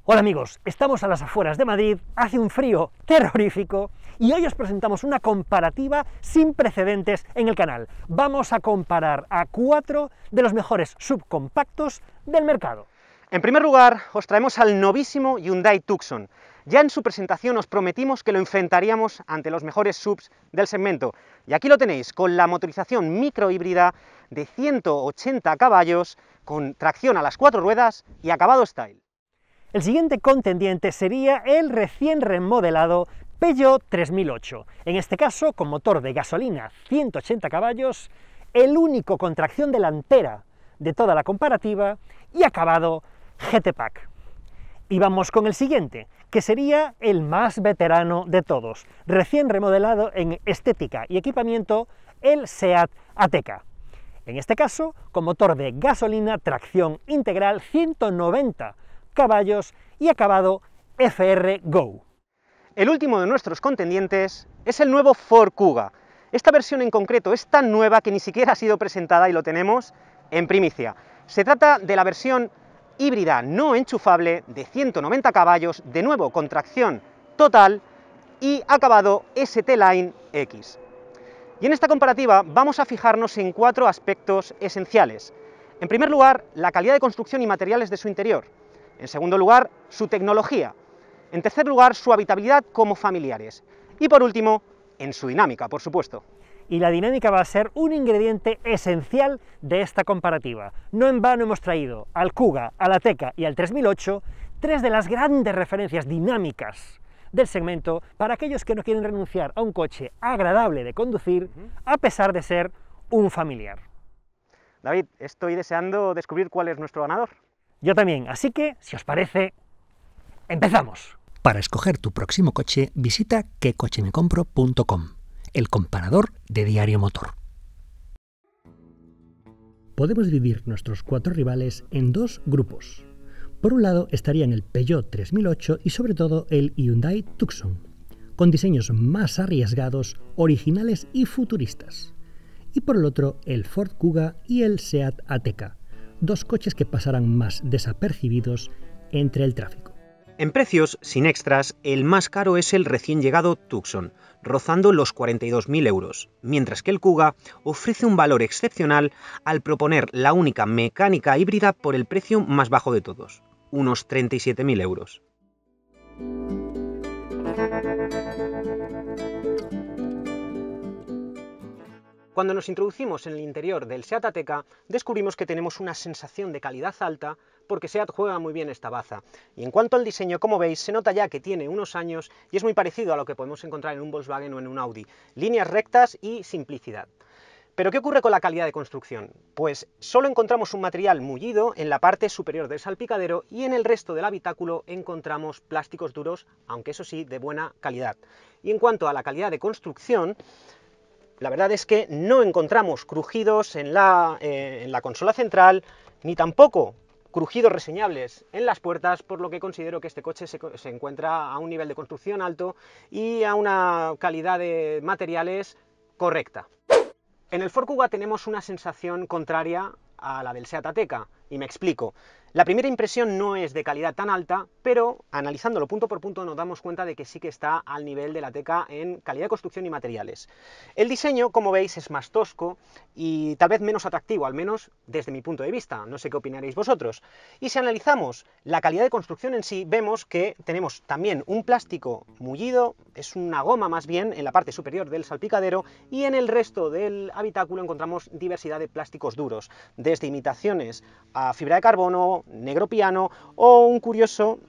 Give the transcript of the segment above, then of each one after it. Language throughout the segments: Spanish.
Hola amigos, estamos a las afueras de Madrid, hace un frío terrorífico y hoy os presentamos una comparativa sin precedentes en el canal. Vamos a comparar a 4 de los mejores subcompactos del mercado. En primer lugar, os traemos al novísimo Hyundai Tucson. Ya en su presentación os prometimos que lo enfrentaríamos ante los mejores subs del segmento. Y aquí lo tenéis, con la motorización microhíbrida de 180 caballos, con tracción a las 4 ruedas y acabado style. El siguiente contendiente sería el recién remodelado Peugeot 3008, en este caso con motor de gasolina 180 caballos, el único con tracción delantera de toda la comparativa y acabado GT Pack. Y vamos con el siguiente, que sería el más veterano de todos, recién remodelado en estética y equipamiento, el SEAT Ateca. En este caso, con motor de gasolina, tracción integral 190 caballos y acabado FR Go. El último de nuestros contendientes es el nuevo Ford Kuga. Esta versión en concreto es tan nueva que ni siquiera ha sido presentada y lo tenemos en primicia. Se trata de la versión híbrida no enchufable de 190 caballos, de nuevo con tracción total y acabado ST-Line X. Y en esta comparativa vamos a fijarnos en 4 aspectos esenciales. En primer lugar, la calidad de construcción y materiales de su interior. En segundo lugar, su tecnología. En tercer lugar, su habitabilidad como familiares. Y por último, en su dinámica, por supuesto. Y la dinámica va a ser un ingrediente esencial de esta comparativa. No en vano hemos traído al Kuga, al Ateca y al 3008, 3 de las grandes referencias dinámicas del segmento para aquellos que no quieren renunciar a un coche agradable de conducir, a pesar de ser un familiar. David, estoy deseando descubrir cuál es nuestro ganador. Yo también, así que, si os parece, ¡empezamos! Para escoger tu próximo coche, visita quecochemecompro.com, el comparador de Diario Motor. Podemos dividir nuestros 4 rivales en 2 grupos. Por un lado estarían el Peugeot 3008 y sobre todo el Hyundai Tucson, con diseños más arriesgados, originales y futuristas. Y por el otro, el Ford Kuga y el SEAT Ateca, 2 coches que pasarán más desapercibidos entre el tráfico. En precios, sin extras, el más caro es el recién llegado Tucson, rozando los 42.000 euros, mientras que el Kuga ofrece un valor excepcional al proponer la única mecánica híbrida por el precio más bajo de todos, unos 37.000 euros. Cuando nos introducimos en el interior del SEAT Ateca, descubrimos que tenemos una sensación de calidad alta porque SEAT juega muy bien esta baza. Y en cuanto al diseño, como veis, se nota ya que tiene unos años y es muy parecido a lo que podemos encontrar en un Volkswagen o en un Audi. Líneas rectas y simplicidad. ¿Pero qué ocurre con la calidad de construcción? Pues solo encontramos un material mullido en la parte superior del salpicadero y en el resto del habitáculo encontramos plásticos duros, aunque eso sí, de buena calidad. Y en cuanto a la calidad de construcción, la verdad es que no encontramos crujidos en la consola central, ni tampoco crujidos reseñables en las puertas, por lo que considero que este coche se encuentra a un nivel de construcción alto y a una calidad de materiales correcta. En el Ford Kuga tenemos una sensación contraria a la del SEAT Ateca, y me explico. La primera impresión no es de calidad tan alta, pero analizándolo punto por punto nos damos cuenta de que sí que está al nivel del Ateca en calidad de construcción y materiales. El diseño, como veis, es más tosco y tal vez menos atractivo, al menos desde mi punto de vista, no sé qué opinaréis vosotros. Y si analizamos la calidad de construcción en sí, vemos que tenemos también un plástico mullido, es una goma más bien, en la parte superior del salpicadero, y en el resto del habitáculo encontramos diversidad de plásticos duros, desde imitaciones a fibra de carbono, negro piano o un curioso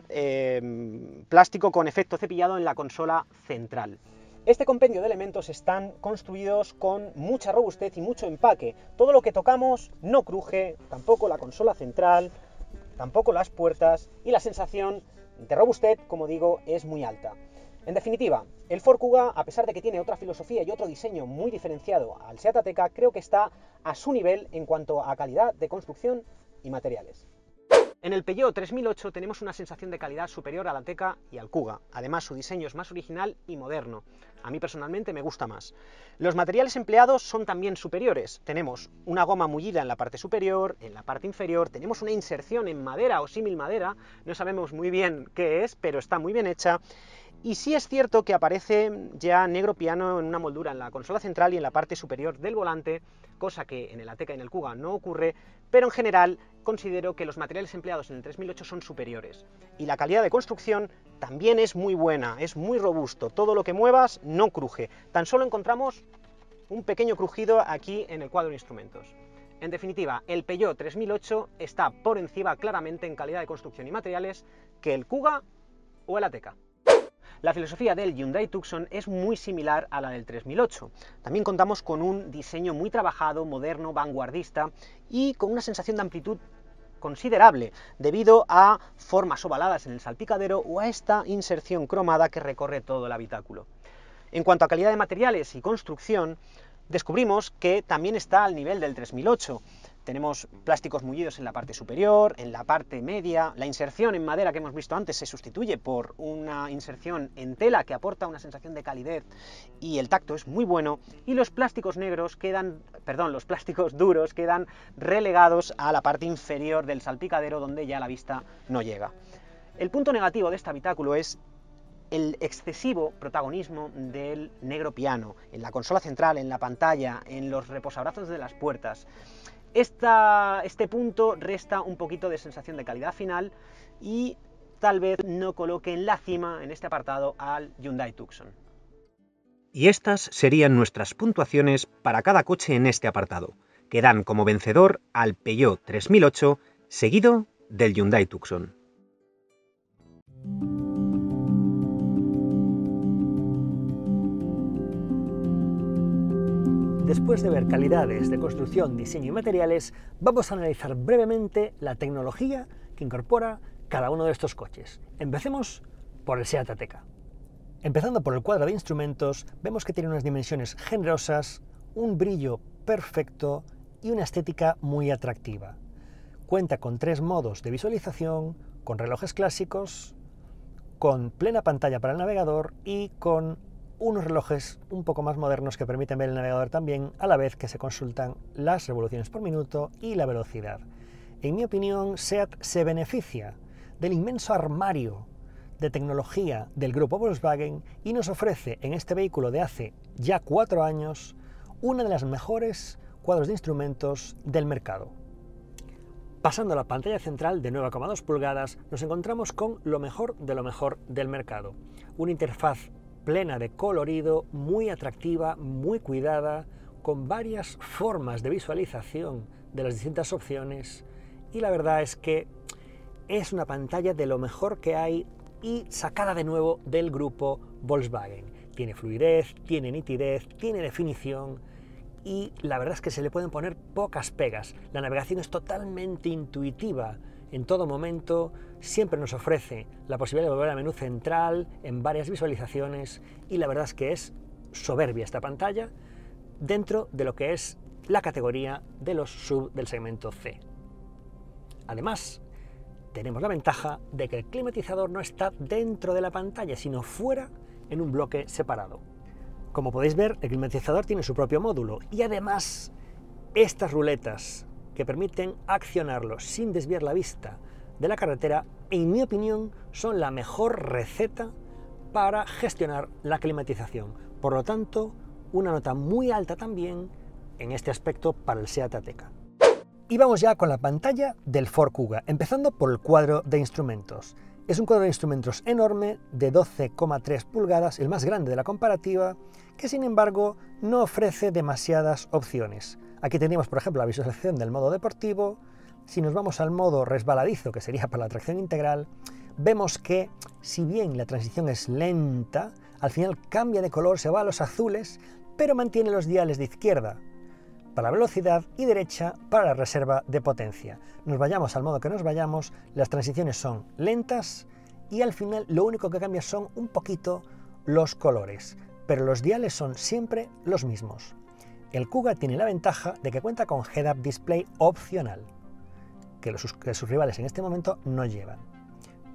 plástico con efecto cepillado en la consola central. Este compendio de elementos están construidos con mucha robustez y mucho empaque. Todo lo que tocamos no cruje, tampoco la consola central, tampoco las puertas, y la sensación de robustez, como digo, es muy alta. En definitiva, el Ford Kuga, a pesar de que tiene otra filosofía y otro diseño muy diferenciado al SEAT Ateca, creo que está a su nivel en cuanto a calidad de construcción y materiales. En el Peugeot 3008 tenemos una sensación de calidad superior a la Ateca y al Kuga. Además, su diseño es más original y moderno. A mí personalmente me gusta más. Los materiales empleados son también superiores. Tenemos una goma mullida en la parte superior, en la parte inferior, tenemos una inserción en madera o símil madera, no sabemos muy bien qué es, pero está muy bien hecha. Y sí es cierto que aparece ya negro piano en una moldura en la consola central y en la parte superior del volante, cosa que en el Ateca y en el Kuga no ocurre, pero en general considero que los materiales empleados en el 3008 son superiores. Y la calidad de construcción también es muy buena, es muy robusto, todo lo que muevas no cruje, tan solo encontramos un pequeño crujido aquí en el cuadro de instrumentos. En definitiva, el Peugeot 3008 está por encima claramente en calidad de construcción y materiales que el Kuga o el Ateca. La filosofía del Hyundai Tucson es muy similar a la del 3008. También contamos con un diseño muy trabajado, moderno, vanguardista y con una sensación de amplitud considerable debido a formas ovaladas en el salpicadero o a esta inserción cromada que recorre todo el habitáculo. En cuanto a calidad de materiales y construcción, descubrimos que también está al nivel del 3008. Tenemos plásticos mullidos en la parte superior, en la parte media, la inserción en madera que hemos visto antes se sustituye por una inserción en tela que aporta una sensación de calidez y el tacto es muy bueno, y los plásticos los plásticos duros quedan relegados a la parte inferior del salpicadero donde ya la vista no llega. El punto negativo de este habitáculo es el excesivo protagonismo del negro piano, en la consola central, en la pantalla, en los reposabrazos de las puertas. Este punto resta un poquito de sensación de calidad final y tal vez no coloque en la cima, en este apartado, al Hyundai Tucson. Y estas serían nuestras puntuaciones para cada coche en este apartado, que dan como vencedor al Peugeot 3008, seguido del Hyundai Tucson. Después de ver calidades de construcción, diseño y materiales, vamos a analizar brevemente la tecnología que incorpora cada uno de estos coches. Empecemos por el SEAT Ateca. Empezando por el cuadro de instrumentos, vemos que tiene unas dimensiones generosas, un brillo perfecto y una estética muy atractiva. Cuenta con 3 modos de visualización, con relojes clásicos, con plena pantalla para el navegador y con unos relojes un poco más modernos que permiten ver el navegador también, a la vez que se consultan las revoluciones por minuto y la velocidad. En mi opinión, SEAT se beneficia del inmenso armario de tecnología del grupo Volkswagen y nos ofrece en este vehículo de hace ya 4 años una de las mejores cuadros de instrumentos del mercado. Pasando a la pantalla central de 9,2 pulgadas, nos encontramos con lo mejor del mercado. Una interfaz plena de colorido, muy atractiva, muy cuidada, con varias formas de visualización de las distintas opciones, y la verdad es que es una pantalla de lo mejor que hay y sacada de nuevo del grupo Volkswagen. Tiene fluidez, tiene nitidez, tiene definición y la verdad es que se le pueden poner pocas pegas. La navegación es totalmente intuitiva en todo momento, siempre nos ofrece la posibilidad de volver al menú central en varias visualizaciones y la verdad es que es soberbia esta pantalla dentro de lo que es la categoría de los SUV del segmento C. Además, tenemos la ventaja de que el climatizador no está dentro de la pantalla, sino fuera en un bloque separado. Como podéis ver, el climatizador tiene su propio módulo y además estas ruletas que permiten accionarlo sin desviar la vista de la carretera, en mi opinión, son la mejor receta para gestionar la climatización. Por lo tanto, una nota muy alta también en este aspecto para el SEAT Ateca. Y vamos ya con la pantalla del Ford Kuga, empezando por el cuadro de instrumentos. Es un cuadro de instrumentos enorme de 12,3 pulgadas, el más grande de la comparativa, que sin embargo no ofrece demasiadas opciones. Aquí tenemos, por ejemplo, la visualización del modo deportivo. Si nos vamos al modo resbaladizo, que sería para la tracción integral, vemos que, si bien la transición es lenta, al final cambia de color, se va a los azules, pero mantiene los diales de izquierda para la velocidad y derecha para la reserva de potencia. Nos vayamos al modo que nos vayamos, las transiciones son lentas y al final lo único que cambia son un poquito los colores, pero los diales son siempre los mismos. El Kuga tiene la ventaja de que cuenta con Head-Up Display opcional. que sus rivales en este momento no llevan.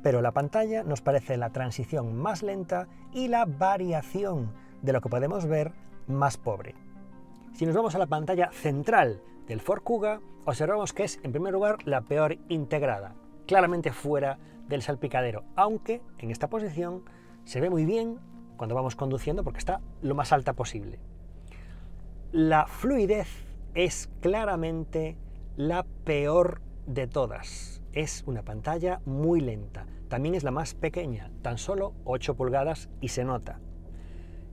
Pero la pantalla nos parece la transición más lenta y la variación de lo que podemos ver más pobre. Si nos vamos a la pantalla central del Ford Kuga, observamos que es, en primer lugar, la peor integrada, claramente fuera del salpicadero, aunque en esta posición se ve muy bien cuando vamos conduciendo porque está lo más alta posible. La fluidez es claramente la peor de todas. Es una pantalla muy lenta. También es la más pequeña, tan solo 8 pulgadas y se nota.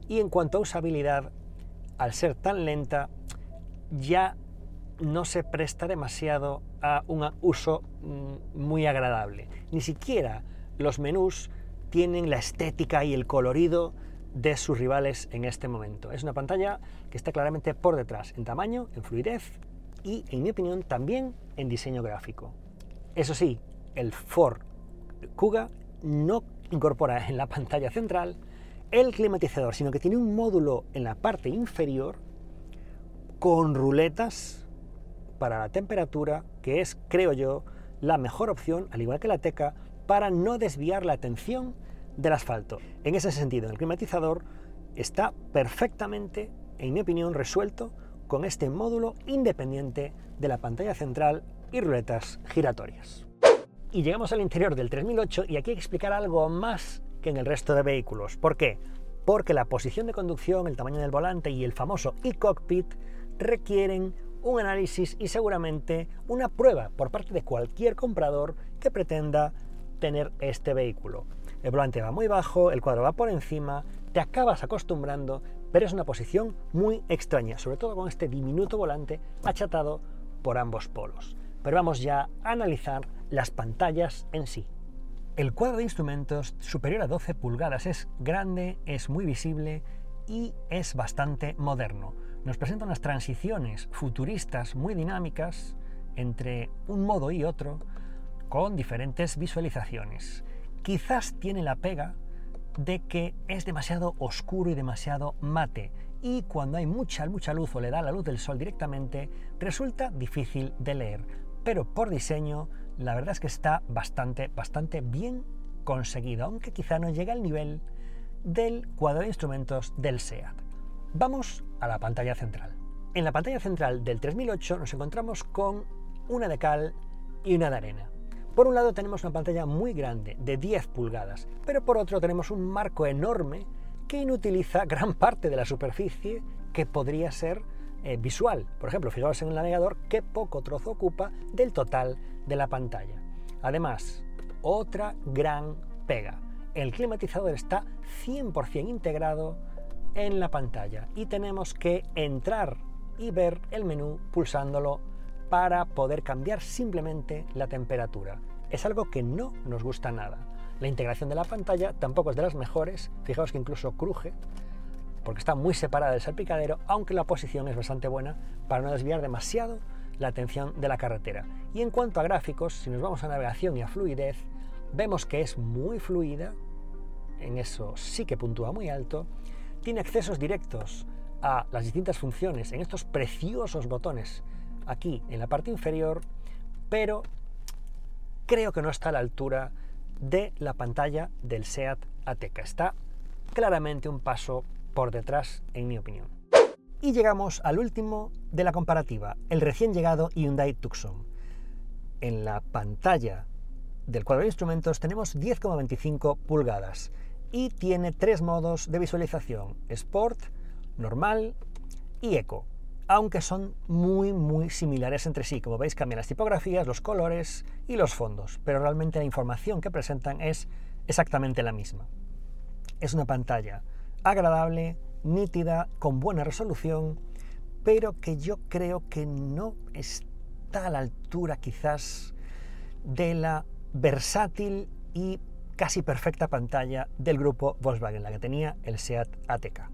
Y en cuanto a usabilidad, al ser tan lenta, ya no se presta demasiado a un uso muy agradable. Ni siquiera los menús tienen la estética y el colorido de sus rivales en este momento. Es una pantalla que está claramente por detrás en tamaño, en fluidez y, en mi opinión, también en diseño gráfico. Eso sí, el Ford Kuga no incorpora en la pantalla central el climatizador, sino que tiene un módulo en la parte inferior con ruletas para la temperatura, que es, creo yo, la mejor opción, al igual que la Ateca, para no desviar la atención del asfalto. En ese sentido, el climatizador está perfectamente, en mi opinión, resuelto con este módulo independiente de la pantalla central y ruletas giratorias. Y llegamos al interior del 3008 y aquí hay que explicar algo más que en el resto de vehículos. ¿Por qué? Porque la posición de conducción, el tamaño del volante y el famoso e-cockpit requieren un análisis y seguramente una prueba por parte de cualquier comprador que pretenda tener este vehículo. El volante va muy bajo, el cuadro va por encima, te acabas acostumbrando, pero es una posición muy extraña, sobre todo con este diminuto volante achatado por ambos polos. Pero vamos ya a analizar las pantallas en sí. El cuadro de instrumentos superior a 12 pulgadas es grande, es muy visible y es bastante moderno. Nos presenta unas transiciones futuristas muy dinámicas entre un modo y otro, con diferentes visualizaciones. Quizás tiene la pega de que es demasiado oscuro y demasiado mate, y cuando hay mucha luz o le da la luz del sol directamente, resulta difícil de leer. Pero por diseño, la verdad es que está bastante bien conseguido, aunque quizá no llega al nivel del cuadro de instrumentos del SEAT. Vamos a la pantalla central. En la pantalla central del 3008 nos encontramos con una de cal y una de arena. Por un lado tenemos una pantalla muy grande, de 10 pulgadas, pero por otro tenemos un marco enorme que inutiliza gran parte de la superficie que podría ser visual. Por ejemplo, fijaos en el navegador qué poco trozo ocupa del total de la pantalla. Además, otra gran pega. El climatizador está 100% integrado en la pantalla y tenemos que entrar y ver el menú pulsándolo para poder cambiar simplemente la temperatura. Es algo que no nos gusta nada. La integración de la pantalla tampoco es de las mejores, fijaos que incluso cruje, porque está muy separada del salpicadero, aunque la posición es bastante buena para no desviar demasiado la atención de la carretera. Y en cuanto a gráficos, si nos vamos a navegación y a fluidez, vemos que es muy fluida, en eso sí que puntúa muy alto, tiene accesos directos a las distintas funciones en estos preciosos botones aquí en la parte inferior, pero creo que no está a la altura de la pantalla del SEAT Ateca. Está claramente un paso por detrás, en mi opinión. Y llegamos al último de la comparativa, el recién llegado Hyundai Tucson. En la pantalla del cuadro de instrumentos tenemos 10,25 pulgadas y tiene 3 modos de visualización: Sport, Normal y Eco, aunque son muy similares entre sí. Como veis, cambian las tipografías, los colores y los fondos, pero realmente la información que presentan es exactamente la misma. Es una pantalla agradable, nítida, con buena resolución, pero que yo creo que no está a la altura quizás de la versátil y casi perfecta pantalla del grupo Volkswagen, la que tenía el SEAT Ateca.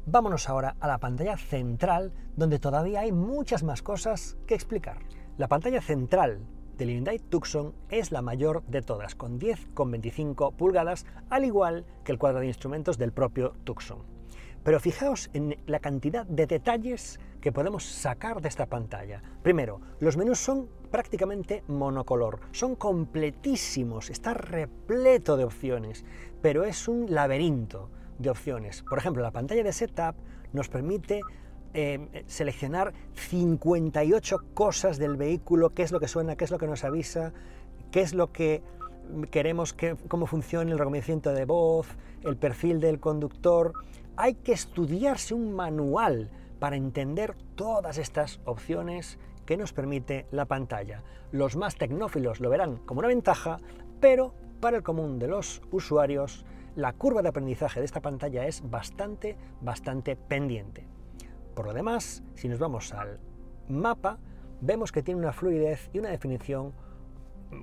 Vámonos ahora a la pantalla central, donde todavía hay muchas más cosas que explicar. La pantalla central del Hyundai Tucson es la mayor de todas, con 10,25 pulgadas, al igual que el cuadro de instrumentos del propio Tucson. Pero fijaos en la cantidad de detalles que podemos sacar de esta pantalla. Primero, los menús son prácticamente monocolor, son completísimos, está repleto de opciones, pero es un laberinto de opciones. Por ejemplo, la pantalla de Setup nos permite seleccionar 58 cosas del vehículo, qué es lo que suena, qué es lo que nos avisa, qué es lo que queremos, cómo funciona el reconocimiento de voz, el perfil del conductor. Hay que estudiarse un manual para entender todas estas opciones que nos permite la pantalla. Los más tecnófilos lo verán como una ventaja, pero para el común de los usuarios la curva de aprendizaje de esta pantalla es bastante pendiente. Por lo demás, si nos vamos al mapa, vemos que tiene una fluidez y una definición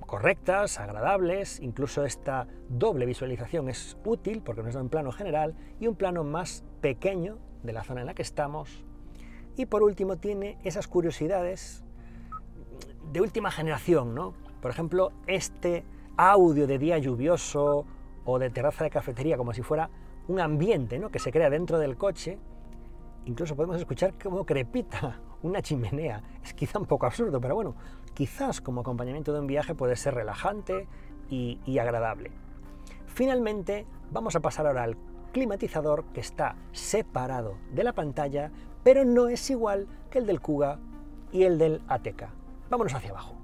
correctas, agradables, incluso esta doble visualización es útil porque nos da un plano general y un plano más pequeño de la zona en la que estamos. Y por último tiene esas curiosidades de última generación, ¿no? Por ejemplo, este audio de día lluvioso o de terraza de cafetería, como si fuera un ambiente, ¿no?, que se crea dentro del coche. Incluso podemos escuchar cómo crepita una chimenea. Es quizá un poco absurdo, pero bueno, quizás como acompañamiento de un viaje puede ser relajante y agradable. Finalmente, vamos a pasar ahora al climatizador, que está separado de la pantalla, pero no es igual que el del Kuga y el del Ateca. Vámonos hacia abajo.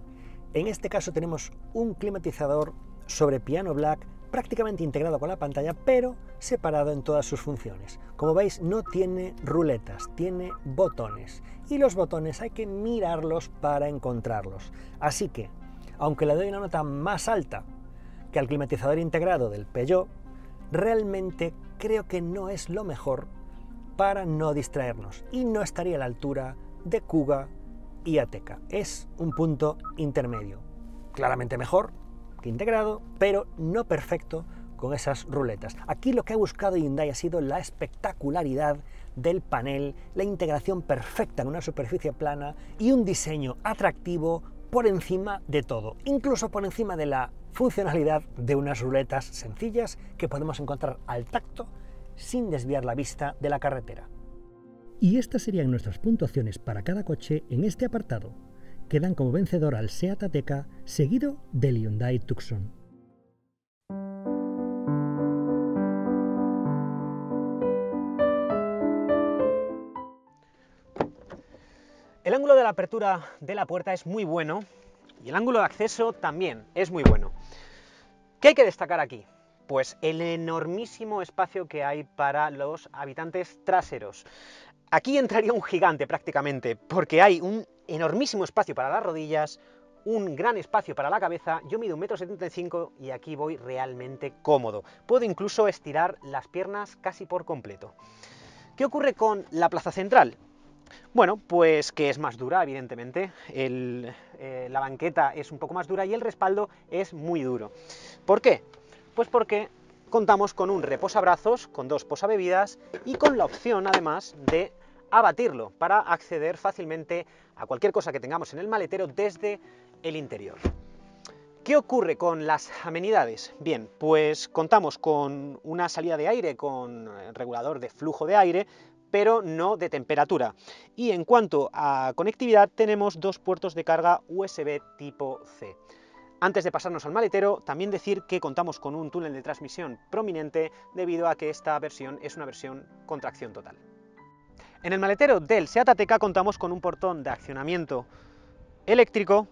En este caso tenemos un climatizador sobre piano black prácticamente integrado con la pantalla, pero separado en todas sus funciones. Como veis, no tiene ruletas, tiene botones, y los botones hay que mirarlos para encontrarlos. Así que, aunque le doy una nota más alta que al climatizador integrado del Peugeot, realmente creo que no es lo mejor para no distraernos, y no estaría a la altura de Kuga y Ateca. Es un punto intermedio, claramente mejor que integrado, pero no perfecto con esas ruletas. Aquí lo que ha buscado Hyundai ha sido la espectacularidad del panel, la integración perfecta en una superficie plana y un diseño atractivo por encima de todo, incluso por encima de la funcionalidad de unas ruletas sencillas que podemos encontrar al tacto sin desviar la vista de la carretera. Y estas serían nuestras puntuaciones para cada coche en este apartado, que dan como vencedor al Seat Ateca, seguido del Hyundai Tucson. El ángulo de la apertura de la puerta es muy bueno y el ángulo de acceso también es muy bueno. ¿Qué hay que destacar aquí? Pues el enormísimo espacio que hay para los habitantes traseros. Aquí entraría un gigante prácticamente, porque hay un enormísimo espacio para las rodillas, un gran espacio para la cabeza. Yo mido 1,75 m y aquí voy realmente cómodo. Puedo incluso estirar las piernas casi por completo. ¿Qué ocurre con la plaza central? Bueno, pues que es más dura, evidentemente. La banqueta es un poco más dura y el respaldo es muy duro. ¿Por qué? Pues porque contamos con un reposabrazos, con dos posabebidas y con la opción, además, de abatirlo para acceder fácilmente a cualquier cosa que tengamos en el maletero desde el interior. ¿Qué ocurre con las amenidades? Bien, pues contamos con una salida de aire con regulador de flujo de aire, pero no de temperatura. Y en cuanto a conectividad, tenemos dos puertos de carga USB tipo C. Antes de pasarnos al maletero, también decir que contamos con un túnel de transmisión prominente debido a que esta versión es una versión con tracción total. En el maletero del Seat Ateca contamos con un portón de accionamiento eléctrico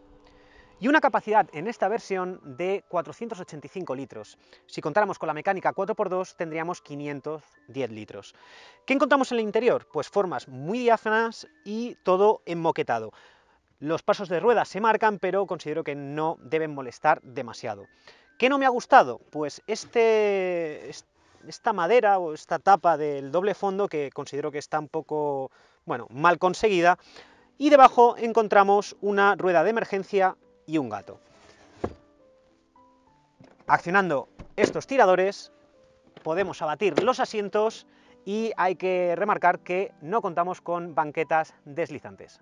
y una capacidad en esta versión de 485 litros. Si contáramos con la mecánica 4x2 tendríamos 510 litros. ¿Qué encontramos en el interior? Pues formas muy diáfanas y todo enmoquetado. Los pasos de ruedas se marcan, pero considero que no deben molestar demasiado. ¿Qué no me ha gustado? Pues esta madera o esta tapa del doble fondo, que considero que está un poco, bueno, mal conseguida, y debajo encontramos una rueda de emergencia y un gato. Accionando estos tiradores podemos abatir los asientos y hay que remarcar que no contamos con banquetas deslizantes.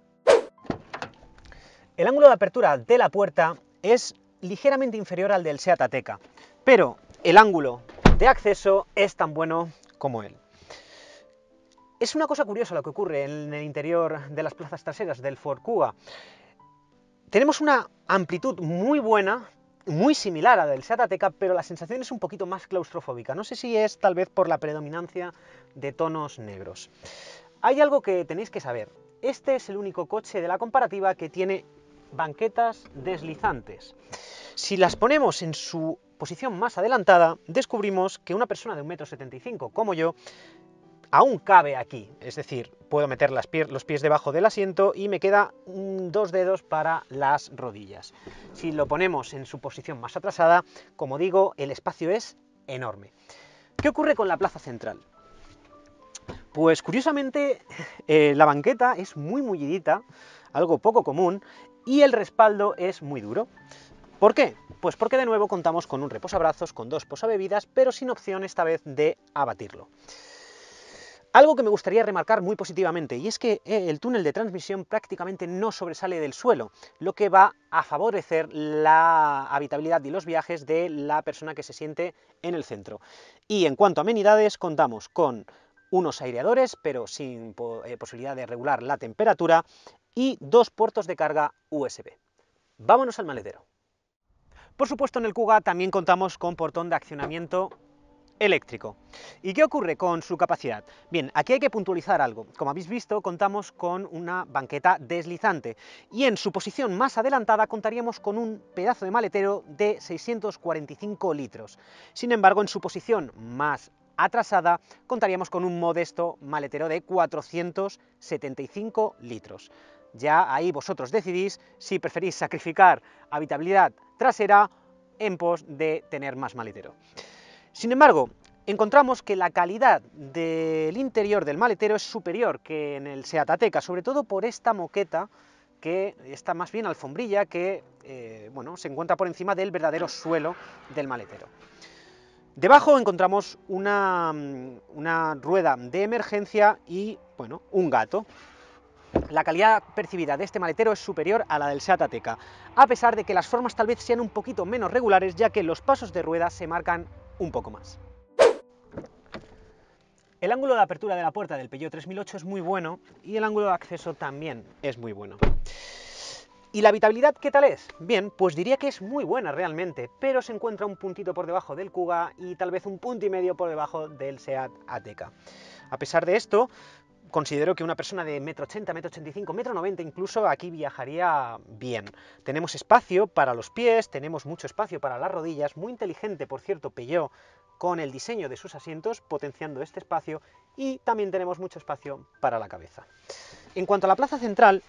El ángulo de apertura de la puerta es ligeramente inferior al del Seat Ateca, pero el ángulo de acceso es tan bueno como él. Es una cosa curiosa lo que ocurre en el interior de las plazas traseras del Ford Kuga. Tenemos una amplitud muy buena, muy similar a la del Seat Ateca, pero la sensación es un poquito más claustrofóbica. No sé si es tal vez por la predominancia de tonos negros. Hay algo que tenéis que saber. Este es el único coche de la comparativa que tiene banquetas deslizantes. Si las ponemos en su posición más adelantada, descubrimos que una persona de 1,75 m como yo aún cabe aquí, es decir, puedo meter los pies debajo del asiento y me queda 2 dedos para las rodillas. Si lo ponemos en su posición más atrasada, como digo, el espacio es enorme. ¿Qué ocurre con la plaza central? Pues curiosamente la banqueta es muy mullidita, algo poco común, y el respaldo es muy duro. ¿Por qué? Pues porque de nuevo contamos con un reposabrazos, con 2 posabebidas, pero sin opción esta vez de abatirlo. Algo que me gustaría remarcar muy positivamente, y es que el túnel de transmisión prácticamente no sobresale del suelo, lo que va a favorecer la habitabilidad y los viajes de la persona que se siente en el centro. Y en cuanto a amenidades, contamos con unos aireadores, pero sin posibilidad de regular la temperatura, y 2 puertos de carga USB. Vámonos al maletero. Por supuesto, en el Kuga también contamos con portón de accionamiento eléctrico. ¿Y qué ocurre con su capacidad? Bien, aquí hay que puntualizar algo. Como habéis visto, contamos con una banqueta deslizante y en su posición más adelantada contaríamos con un pedazo de maletero de 645 litros. Sin embargo, en su posición más atrasada contaríamos con un modesto maletero de 475 litros. Ya ahí vosotros decidís si preferís sacrificar habitabilidad trasera en pos de tener más maletero. Sin embargo, encontramos que la calidad del interior del maletero es superior que en el Seat Ateca, sobre todo por esta moqueta, que está más bien alfombrilla, que bueno, se encuentra por encima del verdadero suelo del maletero. Debajo encontramos una rueda de emergencia y, bueno, un gato. La calidad percibida de este maletero es superior a la del Seat Ateca, a pesar de que las formas tal vez sean un poquito menos regulares, ya que los pasos de rueda se marcan un poco más. El ángulo de apertura de la puerta del Peugeot 3008 es muy bueno y el ángulo de acceso también es muy bueno. ¿Y la habitabilidad qué tal es? Bien, pues diría que es muy buena realmente, pero se encuentra un puntito por debajo del Kuga y tal vez un punto y medio por debajo del Seat Ateca. A pesar de esto, considero que una persona de 1,80 m, 1,85 m, 1,90 m incluso aquí viajaría bien. Tenemos espacio para los pies, tenemos mucho espacio para las rodillas, muy inteligente, por cierto, Peugeot, con el diseño de sus asientos, potenciando este espacio, y también tenemos mucho espacio para la cabeza. En cuanto a la plaza central,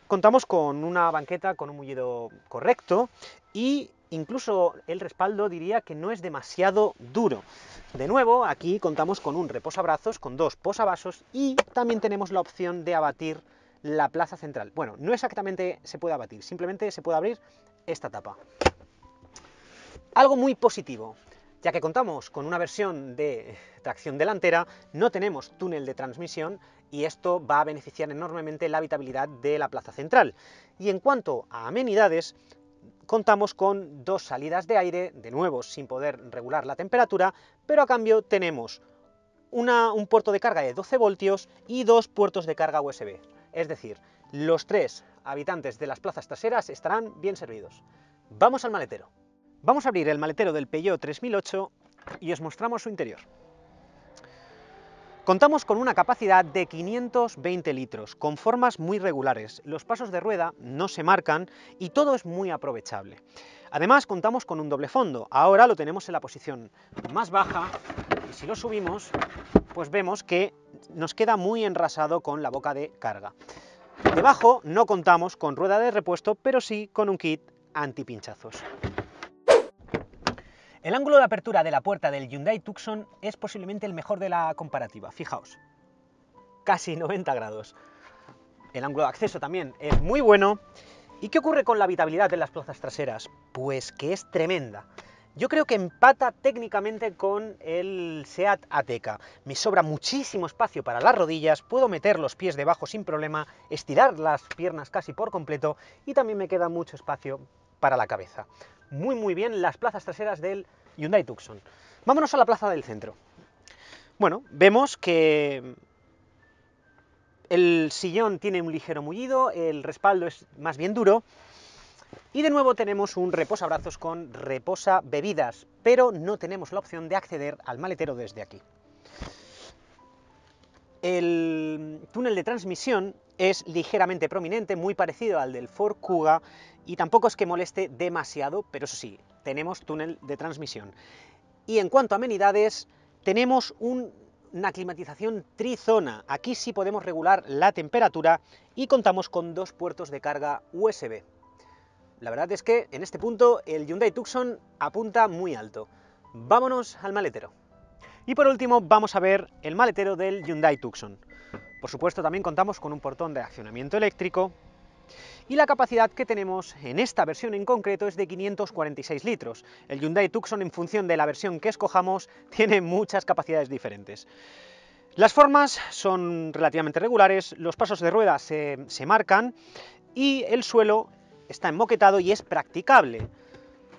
contamos con una banqueta con un mullido correcto y incluso el respaldo diría que no es demasiado duro. De nuevo, aquí contamos con un reposabrazos, con 2 posavasos y también tenemos la opción de abatir la plaza central. Bueno, no exactamente se puede abatir, simplemente se puede abrir esta tapa. Algo muy positivo, ya que contamos con una versión de tracción delantera, no tenemos túnel de transmisión y esto va a beneficiar enormemente la habitabilidad de la plaza central. Y en cuanto a amenidades, contamos con 2 salidas de aire, de nuevo sin poder regular la temperatura, pero a cambio tenemos un puerto de carga de 12 voltios y 2 puertos de carga USB. Es decir, los 3 habitantes de las plazas traseras estarán bien servidos. Vamos al maletero. Vamos a abrir el maletero del Peugeot 3008 y os mostramos su interior. Contamos con una capacidad de 520 litros, con formas muy regulares, los pasos de rueda no se marcan y todo es muy aprovechable. Además contamos con un doble fondo, ahora lo tenemos en la posición más baja y si lo subimos, pues vemos que nos queda muy enrasado con la boca de carga. Debajo no contamos con rueda de repuesto, pero sí con un kit antipinchazos. El ángulo de apertura de la puerta del Hyundai Tucson es posiblemente el mejor de la comparativa, fijaos, casi 90 grados. El ángulo de acceso también es muy bueno. ¿Y qué ocurre con la habitabilidad de las plazas traseras? Pues que es tremenda. Yo creo que empata técnicamente con el Seat Ateca. Me sobra muchísimo espacio para las rodillas, puedo meter los pies debajo sin problema, estirar las piernas casi por completo y también me queda mucho espacio para la cabeza. Muy bien las plazas traseras del Hyundai Tucson. Vámonos a la plaza del centro. Bueno, vemos que El sillón tiene un ligero mullido, el respaldo es más bien duro, y de nuevo tenemos un reposabrazos con reposabebidas, pero no tenemos la opción de acceder al maletero desde aquí. El túnel de transmisión es ligeramente prominente, muy parecido al del Ford Kuga, y tampoco es que moleste demasiado, pero eso sí, tenemos túnel de transmisión. Y en cuanto a amenidades, tenemos una climatización trizona. Aquí sí podemos regular la temperatura y contamos con 2 puertos de carga USB. La verdad es que en este punto el Hyundai Tucson apunta muy alto. Vámonos al maletero. Y por último vamos a ver el maletero del Hyundai Tucson. Por supuesto también contamos con un portón de accionamiento eléctrico y la capacidad que tenemos en esta versión en concreto es de 546 litros. El Hyundai Tucson, en función de la versión que escojamos, tiene muchas capacidades diferentes. Las formas son relativamente regulares, los pasos de rueda se marcan y el suelo está enmoquetado y es practicable.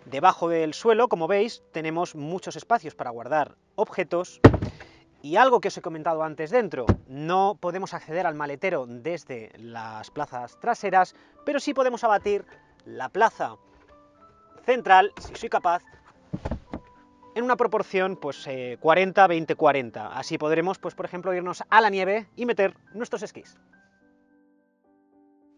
Debajo del suelo, como veis, tenemos muchos espacios para guardar objetos. Y algo que os he comentado antes dentro, no podemos acceder al maletero desde las plazas traseras, pero sí podemos abatir la plaza central, si soy capaz, en una proporción pues 40, 20, 40. Así podremos, pues por ejemplo, irnos a la nieve y meter nuestros esquís.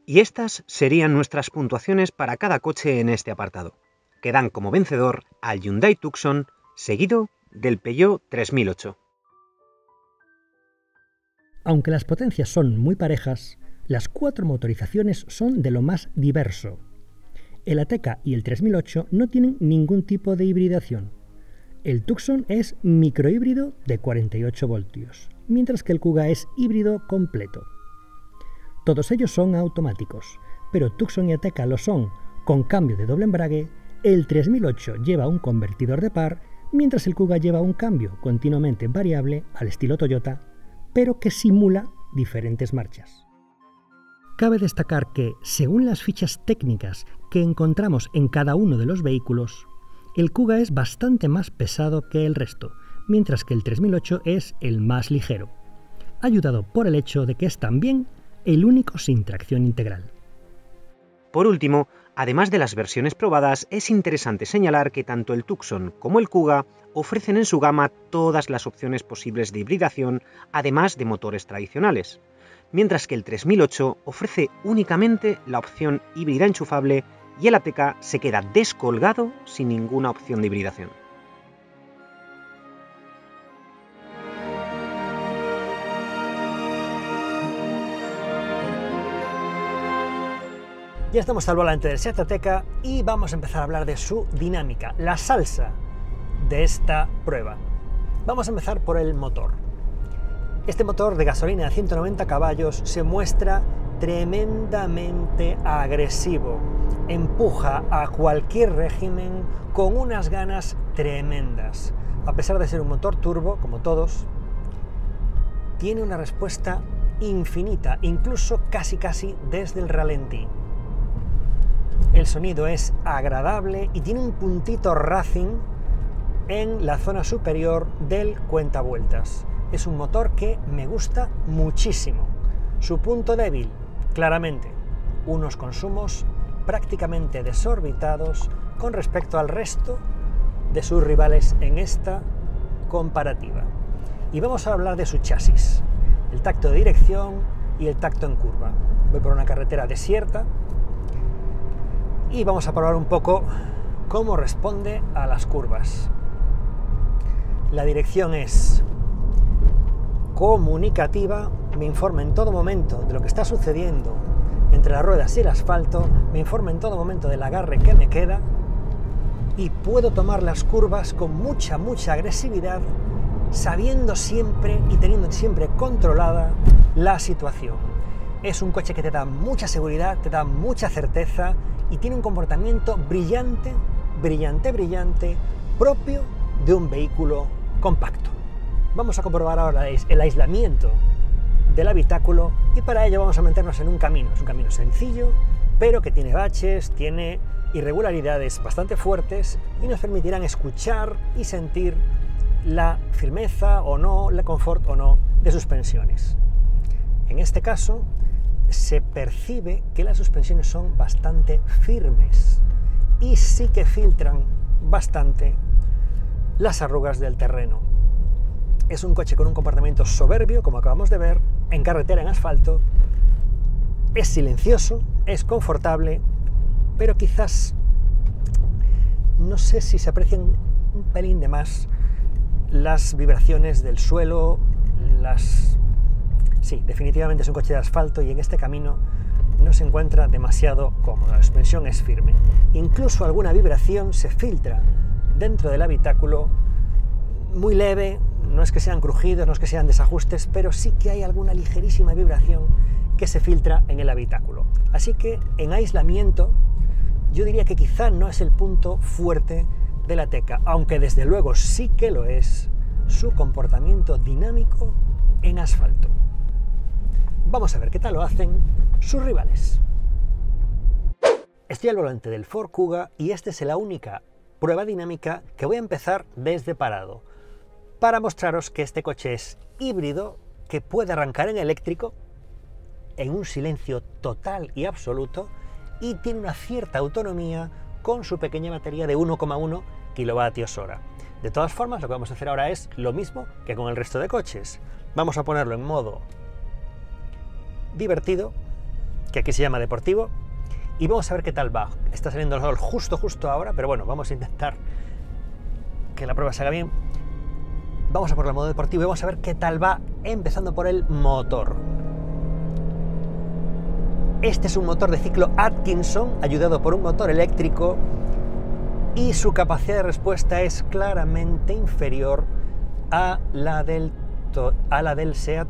Y estas serían nuestras puntuaciones para cada coche en este apartado, que dan como vencedor al Hyundai Tucson, seguido del Peugeot 3008. Aunque las potencias son muy parejas, las 4 motorizaciones son de lo más diverso. El Ateca y el 3008 no tienen ningún tipo de hibridación. El Tucson es microhíbrido de 48 voltios, mientras que el Kuga es híbrido completo. Todos ellos son automáticos, pero Tucson y Ateca lo son con cambio de doble embrague, el 3008 lleva un convertidor de par, mientras el Kuga lleva un cambio continuamente variable al estilo Toyota, pero que simula diferentes marchas. Cabe destacar que, según las fichas técnicas que encontramos en cada uno de los vehículos, el Kuga es bastante más pesado que el resto, mientras que el 3008 es el más ligero, ayudado por el hecho de que es también el único sin tracción integral. Por último, además de las versiones probadas, es interesante señalar que tanto el Tucson como el Kuga ofrecen en su gama todas las opciones posibles de hibridación, además de motores tradicionales, mientras que el 3008 ofrece únicamente la opción híbrida enchufable y el Ateca se queda descolgado sin ninguna opción de hibridación. Ya estamos al volante del Seat Ateca y vamos a empezar a hablar de su dinámica, la salsa de esta prueba. Vamos a empezar por el motor. Este motor de gasolina de 190 caballos se muestra tremendamente agresivo. Empuja a cualquier régimen con unas ganas tremendas. A pesar de ser un motor turbo, como todos, tiene una respuesta infinita, incluso casi desde el ralentí. El sonido es agradable y tiene un puntito racing en la zona superior del cuentavueltas. Es un motor que me gusta muchísimo. Su punto débil, claramente, unos consumos prácticamente desorbitados con respecto al resto de sus rivales en esta comparativa. Y vamos a hablar de su chasis, el tacto de dirección y el tacto en curva. Voy por una carretera desierta y vamos a probar un poco cómo responde a las curvas. La dirección es comunicativa, me informa en todo momento de lo que está sucediendo entre las ruedas y el asfalto, me informa en todo momento del agarre que me queda y puedo tomar las curvas con mucha agresividad, sabiendo siempre y teniendo siempre controlada la situación. Es un coche que te da mucha seguridad, te da mucha certeza y tiene un comportamiento brillante, propio de un vehículo compacto. Vamos a comprobar ahora el aislamiento del habitáculo y para ello vamos a meternos en un camino. Es un camino sencillo, pero que tiene baches, tiene irregularidades bastante fuertes y nos permitirán escuchar y sentir la firmeza o no, la confort o no de suspensiones. En este caso, se percibe que las suspensiones son bastante firmes y sí que filtran bastante las arrugas del terreno. Es un coche con un comportamiento soberbio, como acabamos de ver, en carretera, en asfalto. Es silencioso, es confortable, pero quizás no sé si se aprecian un pelín de más las vibraciones del suelo, Sí, definitivamente es un coche de asfalto y en este camino no se encuentra demasiado cómodo, la suspensión es firme. Incluso alguna vibración se filtra dentro del habitáculo, muy leve, no es que sean crujidos, no es que sean desajustes, pero sí que hay alguna ligerísima vibración que se filtra en el habitáculo. Así que en aislamiento yo diría que quizá no es el punto fuerte de la Ateca, aunque desde luego sí que lo es su comportamiento dinámico en asfalto. Vamos a ver qué tal lo hacen sus rivales. Estoy al volante del Ford Kuga y esta es la única prueba dinámica que voy a empezar desde parado, para mostraros que este coche es híbrido, que puede arrancar en eléctrico, en un silencio total y absoluto, y tiene una cierta autonomía con su pequeña batería de 1,1 kWh. De todas formas, lo que vamos a hacer ahora es lo mismo que con el resto de coches. Vamos a ponerlo en modo divertido, que aquí se llama deportivo, y vamos a ver qué tal va. Está saliendo el sol justo ahora, pero bueno, vamos a intentar que la prueba se haga bien. Vamos a ponerlo en modo deportivo y vamos a ver qué tal va, empezando por el motor. Este es un motor de ciclo Atkinson, ayudado por un motor eléctrico, y su capacidad de respuesta es claramente inferior a la del SEAT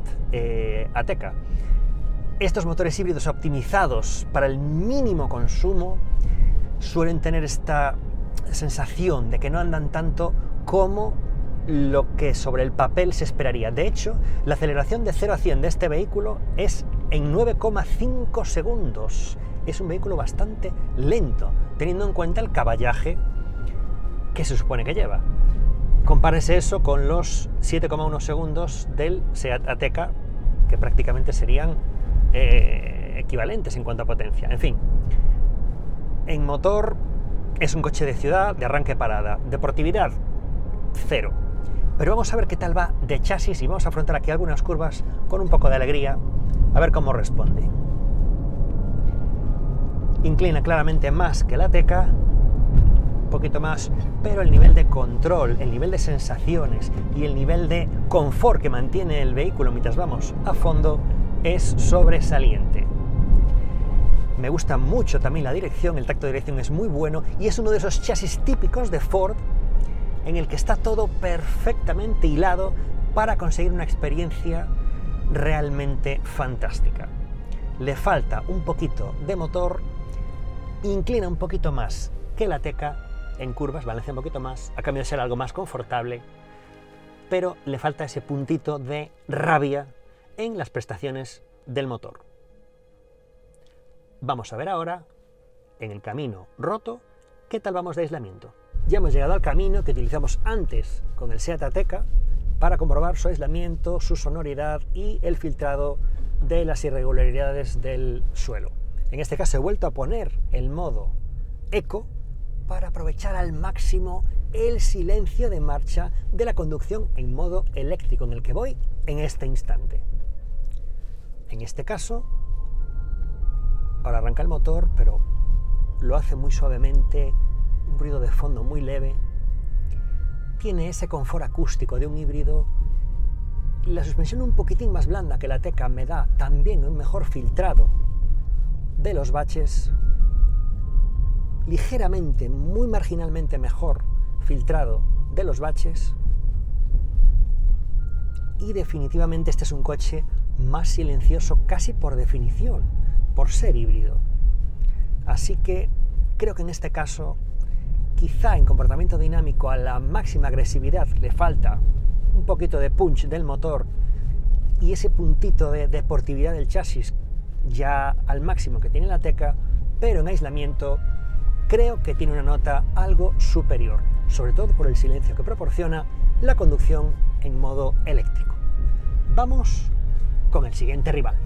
Ateca. Estos motores híbridos optimizados para el mínimo consumo suelen tener esta sensación de que no andan tanto como lo que sobre el papel se esperaría. De hecho, la aceleración de 0 a 100 de este vehículo es en 9,5 segundos. Es un vehículo bastante lento, teniendo en cuenta el caballaje que se supone que lleva. Compárese eso con los 7,1 segundos del SEAT Ateca, que prácticamente serían equivalentes en cuanto a potencia. En fin, en motor es un coche de ciudad, de arranque-parada. Deportividad, 0. Pero vamos a ver qué tal va de chasis y vamos a afrontar aquí algunas curvas con un poco de alegría, a ver cómo responde. Inclina claramente más que la Ateca, un poquito más, pero el nivel de control, el nivel de sensaciones y el nivel de confort que mantiene el vehículo mientras vamos a fondo es sobresaliente. Me gusta mucho también la dirección, el tacto de dirección es muy bueno y es uno de esos chasis típicos de Ford en el que está todo perfectamente hilado para conseguir una experiencia realmente fantástica. Le falta un poquito de motor, inclina un poquito más que la Ateca en curvas, balancea un poquito más, a cambio de ser algo más confortable, pero le falta ese puntito de rabia en las prestaciones del motor. Vamos a ver ahora, en el camino roto, qué tal vamos de aislamiento. Ya hemos llegado al camino que utilizamos antes con el SEAT Ateca para comprobar su aislamiento, su sonoridad y el filtrado de las irregularidades del suelo. En este caso he vuelto a poner el modo Eco para aprovechar al máximo el silencio de marcha de la conducción en modo eléctrico en el que voy en este instante. En este caso, ahora arranca el motor, pero lo hace muy suavemente, un ruido de fondo muy leve. Tiene ese confort acústico de un híbrido. La suspensión un poquitín más blanda que la Ateca me da también un mejor filtrado de los baches, ligeramente, muy marginalmente mejor filtrado de los baches, y definitivamente este es un coche más silencioso casi por definición, por ser híbrido. Así que creo que en este caso, quizá en comportamiento dinámico a la máxima agresividad le falta un poquito de punch del motor y ese puntito de deportividad del chasis ya al máximo que tiene la Ateca, pero en aislamiento creo que tiene una nota algo superior, sobre todo por el silencio que proporciona la conducción en modo eléctrico. Vamos con el siguiente rival.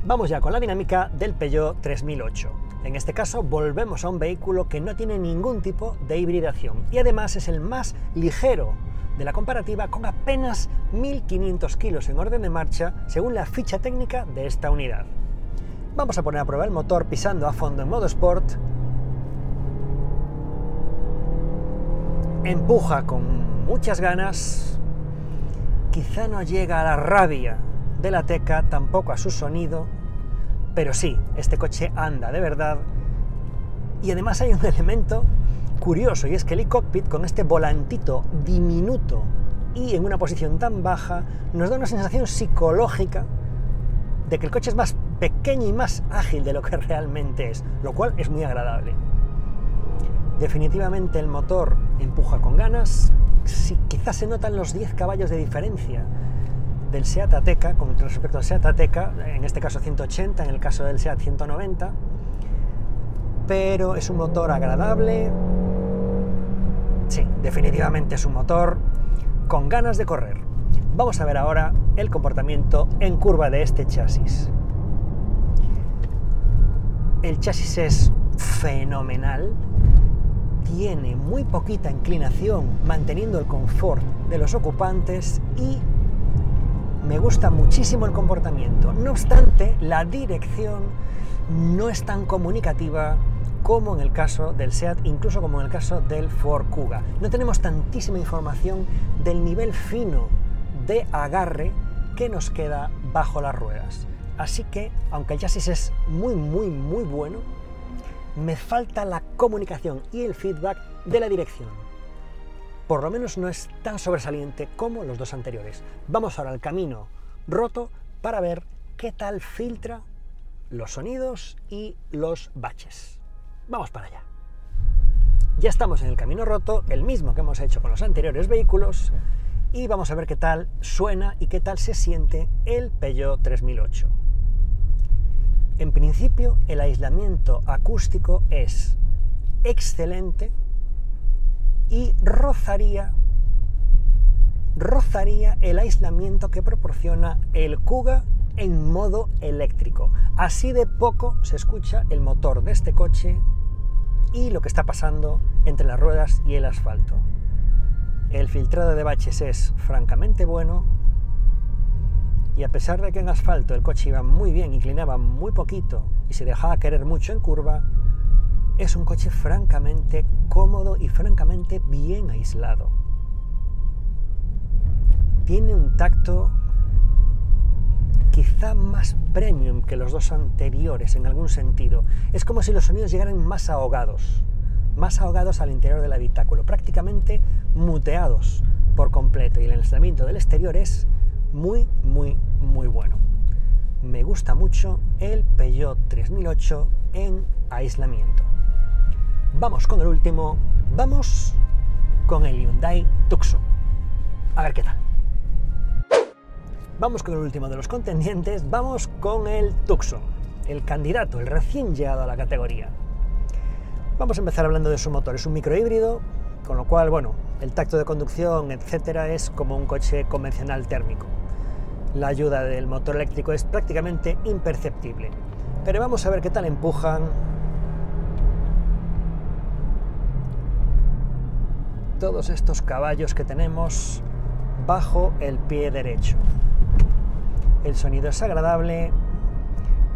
Vamos ya con la dinámica del Peugeot 3008. En este caso volvemos a un vehículo que no tiene ningún tipo de hibridación y además es el más ligero de la comparativa, con apenas 1.500 kilos en orden de marcha según la ficha técnica de esta unidad. Vamos a poner a prueba el motor pisando a fondo en modo Sport. Empuja con muchas ganas, quizá no llega a la rabia de la Ateca, tampoco a su sonido, pero sí, este coche anda de verdad. Y además hay un elemento curioso, y es que el e-cockpit, con este volantito diminuto y en una posición tan baja, nos da una sensación psicológica de que el coche es más pequeño y más ágil de lo que realmente es, lo cual es muy agradable. Definitivamente el motor empuja con ganas, sí, quizás se notan los 10 caballos de diferencia del Seat Ateca con respecto al Seat Ateca, en este caso 180, en el caso del Seat 190, pero es un motor agradable. Sí, definitivamente es un motor con ganas de correr. Vamos a ver ahora el comportamiento en curva de este chasis. El chasis es fenomenal, tiene muy poquita inclinación, manteniendo el confort de los ocupantes, y me gusta muchísimo el comportamiento. No obstante, la dirección no es tan comunicativa como en el caso del Seat, incluso como en el caso del Ford Kuga. No tenemos tantísima información del nivel fino de agarre que nos queda bajo las ruedas. Así que, aunque el chasis es muy bueno, me falta la comunicación y el feedback de la dirección. Por lo menos no es tan sobresaliente como los dos anteriores. Vamos ahora al camino roto para ver qué tal filtra los sonidos y los baches. Vamos para allá. Ya estamos en el camino roto, el mismo que hemos hecho con los anteriores vehículos, y vamos a ver qué tal suena y qué tal se siente el Peugeot 3008. En principio, el aislamiento acústico es excelente y rozaría el aislamiento que proporciona el Kuga en modo eléctrico. Así de poco se escucha el motor de este coche y lo que está pasando entre las ruedas y el asfalto. El filtrado de baches es francamente bueno, y a pesar de que en asfalto el coche iba muy bien, inclinaba muy poquito y se dejaba querer mucho en curva, es un coche francamente cómodo y francamente bien aislado. Tiene un tacto quizá más premium que los dos anteriores en algún sentido. Es como si los sonidos llegaran más ahogados al interior del habitáculo, prácticamente muteados por completo, y el aislamiento del exterior es muy bueno. Me gusta mucho el Peugeot 3008 en aislamiento. Vamos con el último, vamos con el Hyundai Tucson. A ver qué tal. Vamos con el último de los contendientes, vamos con el Tucson, el candidato, el recién llegado a la categoría. Vamos a empezar hablando de su motor. Es un microhíbrido, con lo cual, bueno, el tacto de conducción, etcétera, es como un coche convencional térmico. La ayuda del motor eléctrico es prácticamente imperceptible. Pero vamos a ver qué tal empujan todos estos caballos que tenemos bajo el pie derecho. El sonido es agradable,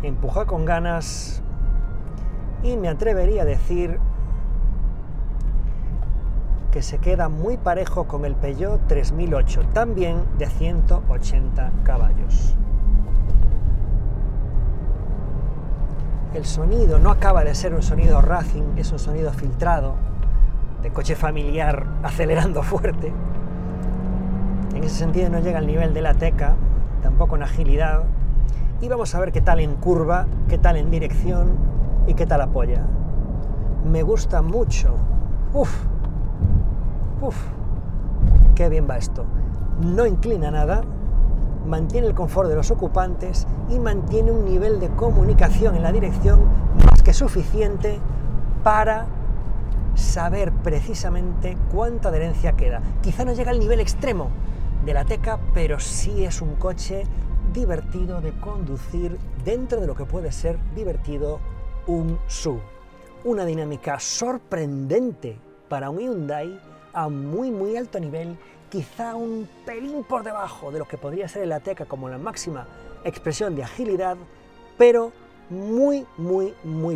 empuja con ganas, y me atrevería a decir que se queda muy parejo con el Peugeot 3008, también de 180 caballos. El sonido no acaba de ser un sonido racing, es un sonido filtrado, de coche familiar acelerando fuerte. En ese sentido no llega al nivel de la Ateca, tampoco en agilidad. Y vamos a ver qué tal en curva, qué tal en dirección y qué tal apoya. Me gusta mucho. Qué bien va esto. No inclina nada, mantiene el confort de los ocupantes y mantiene un nivel de comunicación en la dirección más que suficiente para saber precisamente cuánta adherencia queda. Quizá no llega al nivel extremo de la Ateca, pero sí es un coche divertido de conducir dentro de lo que puede ser divertido un SUV. Una dinámica sorprendente para un Hyundai a muy alto nivel, quizá un pelín por debajo de lo que podría ser el Ateca como la máxima expresión de agilidad, pero muy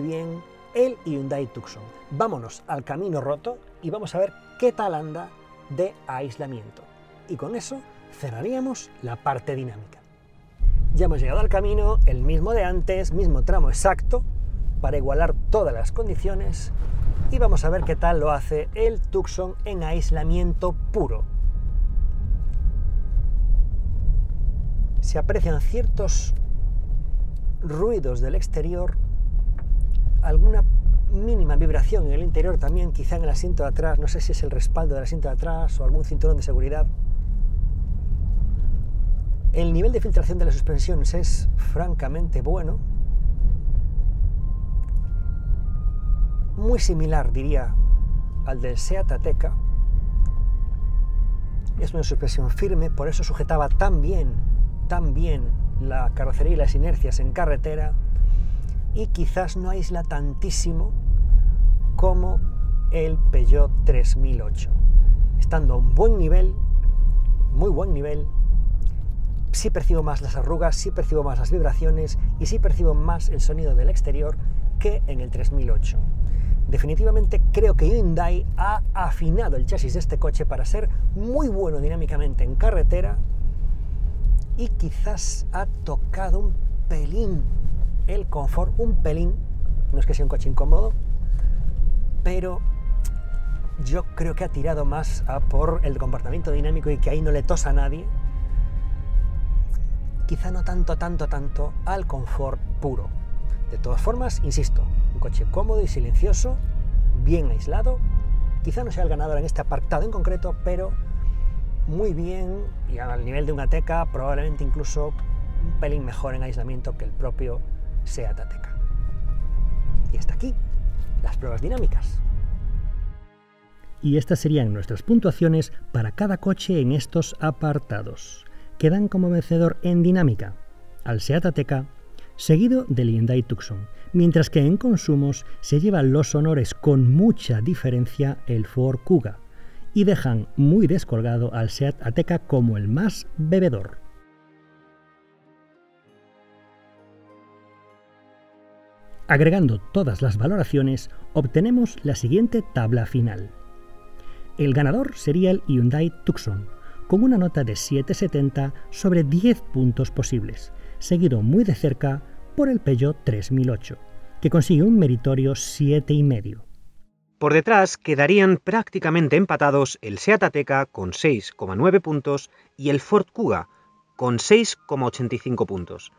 bien el Hyundai Tucson. Vámonos al camino roto y vamos a ver qué tal anda de aislamiento. Y con eso cerraríamos la parte dinámica. Ya hemos llegado al camino, el mismo de antes, mismo tramo exacto, para igualar todas las condiciones, y vamos a ver qué tal lo hace el Tucson en aislamiento puro. Se aprecian ciertos ruidos del exterior, alguna mínima vibración en el interior también, quizá en el asiento de atrás, no sé si es el respaldo del asiento de atrás o algún cinturón de seguridad. El nivel de filtración de las suspensiones es francamente bueno, muy similar, diría, al del Seat Ateca. Es una suspensión firme, por eso sujetaba tan bien la carrocería y las inercias en carretera, y quizás no aísla tantísimo como el Peugeot 3008. Estando a un buen nivel, muy buen nivel, sí percibo más las arrugas, sí percibo más las vibraciones y sí percibo más el sonido del exterior que en el 3008. Definitivamente creo que Hyundai ha afinado el chasis de este coche para ser muy bueno dinámicamente en carretera, y quizás ha tocado un pelín el confort, un pelín, no es que sea un coche incómodo, pero yo creo que ha tirado más a por el comportamiento dinámico y que ahí no le tosa a nadie. Quizá no tanto al confort puro. De todas formas, insisto, un coche cómodo y silencioso, bien aislado. Quizá no sea el ganador en este apartado en concreto, pero muy bien, y al nivel de un Ateca, probablemente incluso un pelín mejor en aislamiento que el propio Seat Ateca. Y hasta aquí las pruebas dinámicas. Y estas serían nuestras puntuaciones para cada coche en estos apartados. Quedan como vencedor en dinámica al Seat Ateca, seguido del Hyundai Tucson, mientras que en consumos se llevan los honores con mucha diferencia el Ford Kuga, y dejan muy descolgado al Seat Ateca como el más bebedor. Agregando todas las valoraciones, obtenemos la siguiente tabla final. El ganador sería el Hyundai Tucson, con una nota de 7,70 sobre 10 puntos posibles, seguido muy de cerca por el Peugeot 3008, que consigue un meritorio 7,5. Por detrás quedarían prácticamente empatados el Seat Ateca con 6,9 puntos y el Ford Kuga con 6,85 puntos.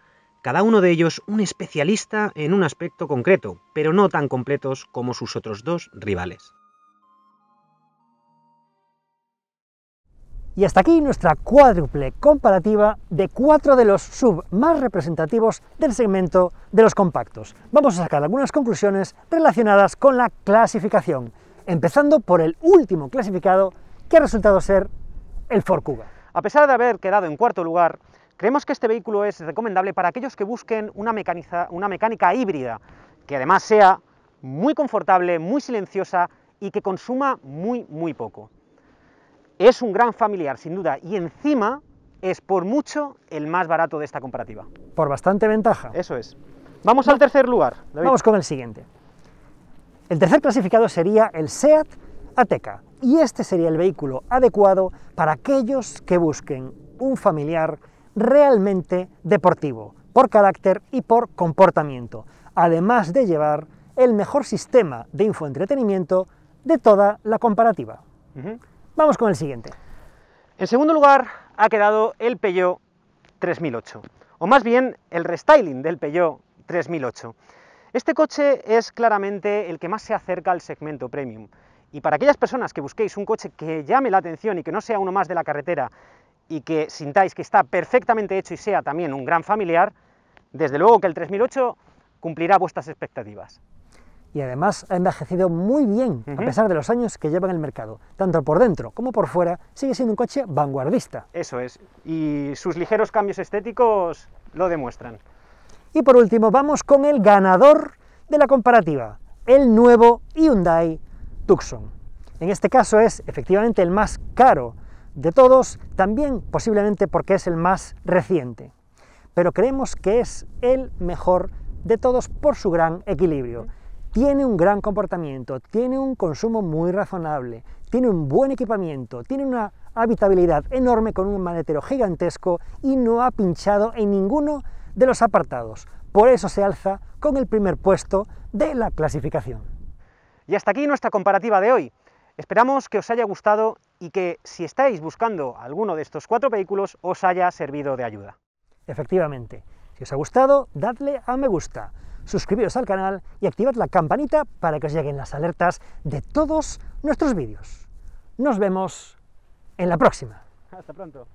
Cada uno de ellos un especialista en un aspecto concreto, pero no tan completos como sus otros dos rivales. Y hasta aquí nuestra cuádruple comparativa de 4 de los SUV más representativos del segmento de los compactos. Vamos a sacar algunas conclusiones relacionadas con la clasificación, empezando por el último clasificado, que ha resultado ser el Ford Kuga. A pesar de haber quedado en cuarto lugar, creemos que este vehículo es recomendable para aquellos que busquen una mecánica híbrida, que además sea muy confortable, muy silenciosa y que consuma muy poco. Es un gran familiar, sin duda, y encima es por mucho el más barato de esta comparativa. Por bastante ventaja. Eso es. Vamos al tercer lugar, David. Vamos con el siguiente. El tercer clasificado sería el Seat Ateca, y este sería el vehículo adecuado para aquellos que busquen un familiar realmente deportivo, por carácter y por comportamiento, además de llevar el mejor sistema de infoentretenimiento de toda la comparativa. Vamos con el siguiente. En segundo lugar ha quedado el Peugeot 3008, o más bien el restyling del Peugeot 3008. Este coche es claramente el que más se acerca al segmento premium, y para aquellas personas que busquéis un coche que llame la atención y que no sea uno más de la carretera y que sintáis que está perfectamente hecho y sea también un gran familiar, desde luego que el 3008 cumplirá vuestras expectativas. y además ha envejecido muy bien, a pesar de los años que lleva en el mercado. Tanto por dentro como por fuera, sigue siendo un coche vanguardista. Eso es, y sus ligeros cambios estéticos lo demuestran. Y por último, vamos con el ganador de la comparativa, el nuevo Hyundai Tucson. En este caso es efectivamente el más caro de todos, también posiblemente porque es el más reciente. Pero creemos que es el mejor de todos por su gran equilibrio. Tiene un gran comportamiento, tiene un consumo muy razonable, tiene un buen equipamiento, tiene una habitabilidad enorme con un maletero gigantesco y no ha pinchado en ninguno de los apartados. Por eso se alza con el primer puesto de la clasificación. Y hasta aquí nuestra comparativa de hoy. Esperamos que os haya gustado y que, si estáis buscando alguno de estos 4 vehículos, os haya servido de ayuda. Efectivamente, si os ha gustado, dadle a me gusta, suscribiros al canal y activad la campanita para que os lleguen las alertas de todos nuestros vídeos. Nos vemos en la próxima. Hasta pronto.